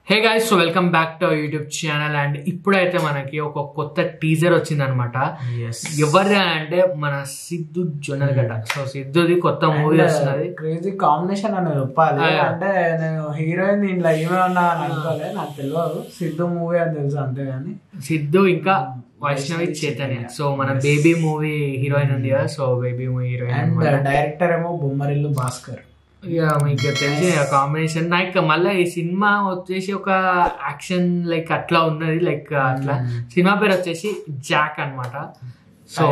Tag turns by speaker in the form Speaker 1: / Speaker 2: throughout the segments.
Speaker 1: Hey guys, so welcome back to YouTube channel. And ఇప్పుడైతే మనకి ఒక కొత్త టీజర్ వచ్చింది అనమాట. ఎవరు అంటే మన సిద్ధు జొన్నలగడ్డ. సో సిద్ధుది కొత్త మూవీ వస్తున్నది.
Speaker 2: క్రేజీ కాంబినేషన్ అని చెప్పాలి. అంటే నేను హీరోయిన్ ఇంట్లో ఏమే ఉన్నా అని అనుకోలే, నాకు తెలియదు. సిద్ధు మూవీ అని తెలుసు అంతేగాని.
Speaker 1: సిద్ధు ఇంకా వైష్ణవి చైతన్య. సో మన బేబీ మూవీ హీరోయిన్ ఉంది కదా, so baby movie heroine.
Speaker 2: And director ఏమో బొమ్మరిల్లు భాస్కర్.
Speaker 1: ఇక మీకు తెలిసి కాంబినేషన్. నాకు మళ్ళీ ఈ సినిమా వచ్చేసి ఒక యాక్షన్ లైక్ అట్లా ఉన్నది, లైక్ అట్లా. సినిమా పేరు వచ్చేసి జాక్ అనమాట. సో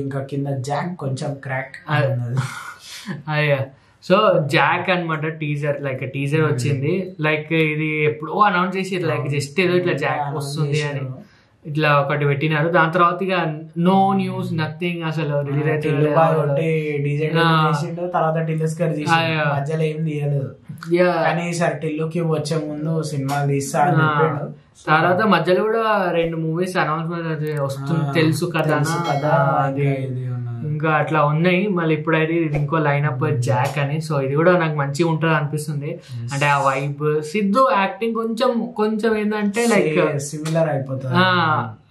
Speaker 2: ఇంకా కింద జాక్ కొంచెం క్రాక్.
Speaker 1: అయ్యా, సో జాక్ అనమాట టీజర్. లైక్ టీజర్ వచ్చింది, లైక్ ఇది ఎప్పుడో అనౌన్స్ చేసి లైక్ జస్ట్ ఏదో ఇట్లా జాక్ వస్తుంది అని ఇట్లా ఒకటి పెట్టినారు. దాని తర్వాత ఇక నో న్యూస్, నథింగ్. అసలు రిలీజ్ అయితే
Speaker 2: తర్వాత టిల్లుస్కర్ మధ్యలో ఏం తీయలేదు. కానీ ఈసారి టిల్లుకి వచ్చే ముందు సినిమాలు తీస్తా అని చెప్పాడు.
Speaker 1: తర్వాత మధ్యలో కూడా 2 మూవీస్ అనౌన్స్మెంట్ వస్తుంది, తెలుసు కదా అది ఇంకా అట్లా ఉన్నాయి. మళ్ళీ ఇప్పుడైతే ఇది ఇంకో లైనప్ జాక్ అని. సో ఇది కూడా నాకు మంచిగా ఉంటుంది అనిపిస్తుంది. అంటే ఆ వైబ్, సిద్ధు యాక్టింగ్ కొంచెం కొంచెం ఏంటంటే లైక్
Speaker 2: సిమిలర్ అయిపోతుంది.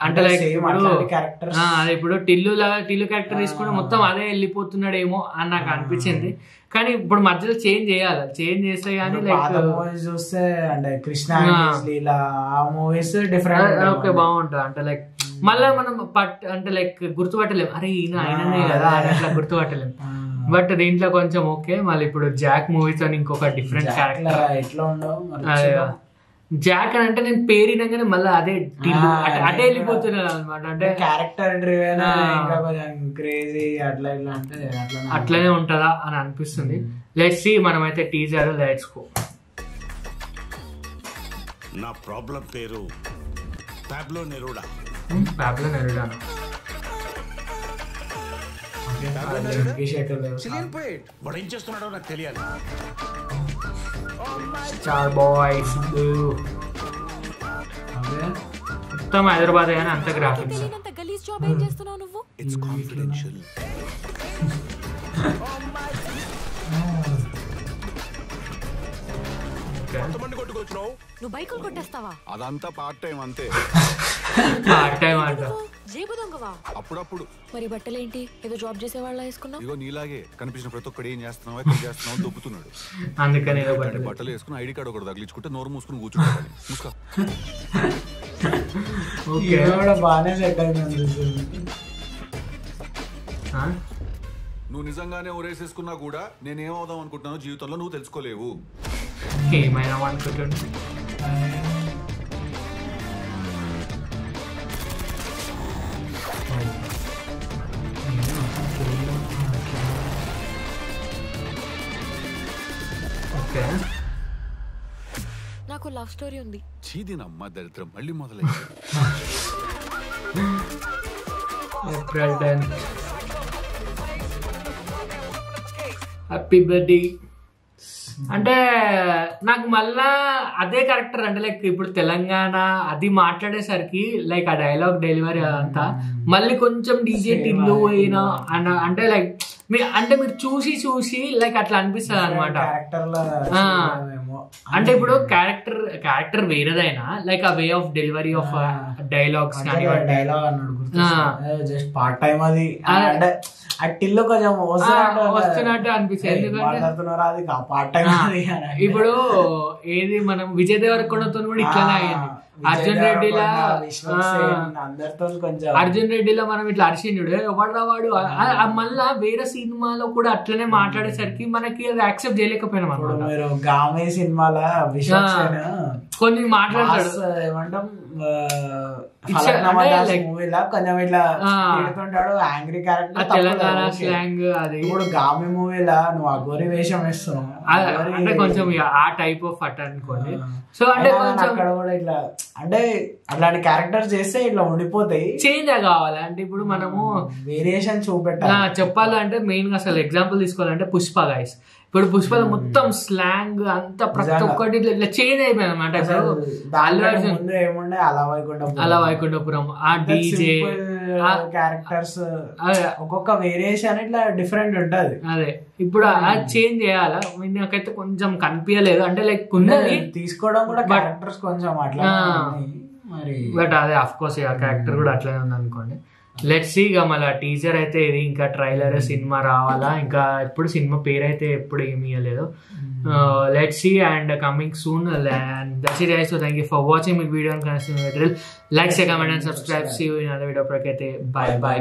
Speaker 1: అంటే లైక్ అదే ఇప్పుడు టిల్లు క్యారెక్టర్ తీసుకుంటే మొత్తం అదే వెళ్ళిపోతున్నాడేమో అని నాకు అనిపించింది. కానీ ఇప్పుడు మధ్యలో చేంజ్ చేయాలి, చేంజ్ చేస్తే గానీ లైక్
Speaker 2: మూవీస్ చూస్తే అంటే కృష్ణ ఆ మూవీస్ డిఫరెంట్
Speaker 1: ఓకే బాగుంటుంది. అంటే లైక్ మళ్ళా మనం అంటే లైక్ గుర్తుపట్టలేము, అరే ఆయననే కదా అట్లా గుర్తుపట్టలేము. బట్ దీంట్లో కొంచెం ఓకే. మళ్ళీ ఇప్పుడు జాక్ మూవీతో ఇంకొక డిఫరెంట్ క్యారెక్టర్
Speaker 2: ఎట్లా ఉండవు.
Speaker 1: జాక్ అని అంటే నేను పేరినగానే మళ్ళీ అదే అటే వెళ్ళిపోతున్నాను అనమాట. అంటే
Speaker 2: క్యారెక్టర్ డ్రివెన్ క్రేజీ అట్లా ఇట్లా అంటే
Speaker 1: అట్లనే ఉంటుందా అని అనిపిస్తుంది. Let's see. మనమైతే టీజర్ లెట్స్ గో.
Speaker 3: నా ప్రాబ్లం పేరు పాబ్లో నెరూడా.
Speaker 1: పాబ్లో నెరూడా
Speaker 3: వాడు ఏం చేస్తున్నాడో నాకు తెలియాలి.
Speaker 1: స్టార్ బాయ్ మొత్తం హైదరాబాద్ కానీ అంత గ్రాఫిక్స్.
Speaker 3: It's confidential.
Speaker 4: నువ్వు బైకులు కొట్టేస్తావా?
Speaker 5: అదంతా పార్ట్ టైం అంతే.
Speaker 1: పార్ట్ టైం అంట.
Speaker 4: జేబు దొంగవా?
Speaker 5: అప్పుడప్పుడు.
Speaker 4: మరి బట్టలేంటి ఏదో జాబ్ చేసే వాళ్ళ వేసుకున్నావు?
Speaker 5: ఇగో నీలాగే కనిపించిన ప్రతి ఒక్కడు ఏం చేస్తున్నావు ఎక్కడ చేస్తున్నావు దొబ్బుతున్నాడు.
Speaker 1: అందుకని
Speaker 5: బట్టలు వేసుకుని ఐడి కార్డు ఒకటి తగిలించుకుంటే నోరు మూసుకుని కూర్చుంటాడు. మూసుకో.
Speaker 2: బాగానే సెట్ అయింది.
Speaker 5: నువ్వు నిజంగానే ఊరేసేసుకున్నా కూడా నేనేమవుదాం అనుకుంటున్నాను జీవితంలో నువ్వు తెలుసుకోలేవు.
Speaker 1: ఏమైనా అనుకుంటాడు.
Speaker 4: నాకు లవ్ స్టోరీ ఉంది.
Speaker 5: చీదినమ్మ దరిద్రం మళ్ళీ మొదలైంది.
Speaker 1: April 10th. Happy birthday. అంటే నాకు మళ్ళా అదే క్యారెక్టర్. అంటే లైక్ ఇప్పుడు తెలంగాణ అది మాట్లాడేసరికి లైక్ ఆ డైలాగ్ డెలివరీ అదంతా మళ్ళీ కొంచెం డీజే టిల్లు అయినా అంటే లైక్ అంటే మీరు చూసి లైక్ అట్లా అనిపిస్తుంది అనమాట. అంటే ఇప్పుడు క్యారెక్టర్ వేరేదైనా లైక్ ఆ way of delivery of dialogues కానివ్వండి.
Speaker 2: జస్ట్ పార్ట్ టైం అది టిల్లు కొంచెం
Speaker 1: వస్తున్నట్టు అనిపిస్తుంది. ఎందుకంటే ఇప్పుడు ఏది మనం విజయ్ దేవరకొండతో కూడా ఇట్లానే అయ్యింది. అర్జున్ రెడ్డిలో మనం ఇట్లా అరిసిండు వాడు మళ్ళా వేరే సినిమాలో కూడా అట్లనే మాట్లాడేసరికి మనకి అది యాక్సెప్ట్ చేయలేకపోయినాం అనమాట.
Speaker 2: మీరు గామే సినిమాలో
Speaker 1: కొన్ని మాట్లాడతాడు
Speaker 2: ఏమంటాం కొంచెం ఇట్లా యాంగ్రీ క్యారెక్టర్ తెలంగాణ స్లాంగ్. అది ఇప్పుడు గామి మూవీలా నువ్వు అఘోరి వేషం వేస్తున్నావు
Speaker 1: అంటే కొంచెం ఆ టైప్ ఆఫ్ అట్ అనుకోండి. సో అంటే
Speaker 2: అక్కడ కూడా ఇట్లా అంటే అట్లాంటి క్యారెక్టర్స్ చేస్తే ఇట్లా ఉండిపోతాయి.
Speaker 1: చేంజ్ కావాలి అంటే ఇప్పుడు మనము
Speaker 2: వేరియేషన్ చూపెట్టాలి.
Speaker 1: చెప్పాలంటే మెయిన్ గా అసలు ఎగ్జాంపుల్ తీసుకోవాలంటే పుష్ప గైస్. ఇప్పుడు పుష్పలో మొత్తం స్లాంగ్ అంతా ప్రతి ఒక్కటి ఇట్లా చేంజ్ అయిపోయింది అనమాట. ఇప్పుడు
Speaker 2: ఏముండే అలా
Speaker 1: వైకుంఠపురం ఆ డీజే
Speaker 2: క్యారెక్టర్స్ ఒక్కొక్క వేరియేషన్ ఇట్లా డిఫరెంట్ ఉంటది.
Speaker 1: అదే ఇప్పుడు అది చేంజ్ చేయాలా, నాకైతే కొంచెం కనిపించలేదు. అంటే లైక్ ఉన్నది
Speaker 2: తీసుకోవడం కూడా క్యారెక్టర్స్ కొంచెం అట్లా మరి,
Speaker 1: బట్ అదే అఫ్ కోర్స్ ఆ క్యారెక్టర్ కూడా అట్లనే ఉంది అనుకోండి. Let's see. ఇక మళ్ళీ టీజర్ అయితే ఇది, ఇంకా ట్రైలర్ సినిమా రావాలా, ఇంకా ఎప్పుడు సినిమా పేరు అయితే ఎప్పుడు ఏమి ఇవ్వలేదు. Let's see and coming soon. And that's it guys. So thank you for watching. మీకు video like, share, comment and subscribe. See you in other video. ప్రకైతే బై బై.